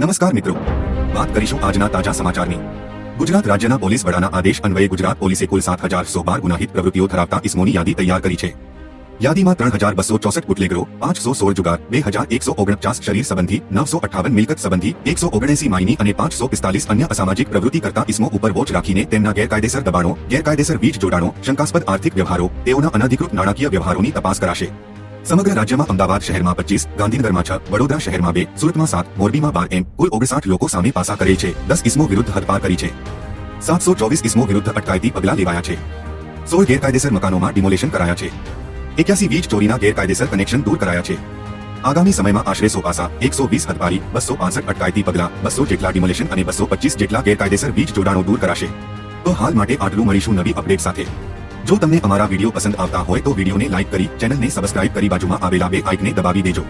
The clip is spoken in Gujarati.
નમસ્કાર મિત્રો, વાત કરીશું આજના તાજા સમાચારની। ગુજરાત રાજ્યના પોલીસ વડાના આદેશ અન્વયે ગુજરાત પોલીસે કુલ 7,112 ગુનાહિત પ્રવૃત્તિઓ ધરાવતા ઇસમોની યાદી તૈયાર કરી છે। યાદીમાં 3,264 બુટલેગરો, 516 જુગાર, 2,149 શરીર સંબંધી, 958 મિલકત સંબંધી, 179 માઇની અને 545 અન્ય અસામાજિક પ્રવૃત્તિ કરતા ઇસમો ઉપર વોચ રાખીને તેમના ગેરકાયદેસર દબાણો, ગેરકાયદેસર વીજ જોડાણો, શંકાસ્પદ આર્થિક વ્યવહારો, તેઓના અનધિકૃત નાણાકીય વ્યવહારોની તપાસ કરાશે। સમગ્ર રાજ્યમાં અમદાવાદ શહેરમાં 25, ગાંધીનગરમાં 6, વડોદરા શહેરમાં 2, સુરતમાં 7, મોરબીમાં 12 એમ કુલ 59 લોકો સામે પાસા કરેલ છે। 10 ઇસમો વિરુદ્ધ હદપાર કરી છે। 724 ઇસમો વિરુદ્ધ અટકાયતી પગલાં લેવાયા છે। 16 ગેરકાયદેસર મકાનોમાં ડિમોલેશન કરાયા છે। 81 વીજ ચોરીના ગેરકાયદેસર કનેક્શન દૂર કરાયા છે। આગામી સમયમાં આશરે 100 પાસા, 120 હદપારી, 265 અટકાયતી પગલાં, 200 જેટલા ડિમોલેશન અને 225 જેટલા ગેરકાયદેસર વીજ જોડાણો દૂર કરાશે। તો હાલ માટે આટલું, મળીશું નવી અપડેટ સાથે। જો તમને અમારા વિડીયો પસંદ આવતા હોય તો વિડીયોને લાઇક કરી, ચેનલને સબસ્ક્રાઇબ કરી બાજુમાં આવેલા બે આઇકને દબાવી દેજો।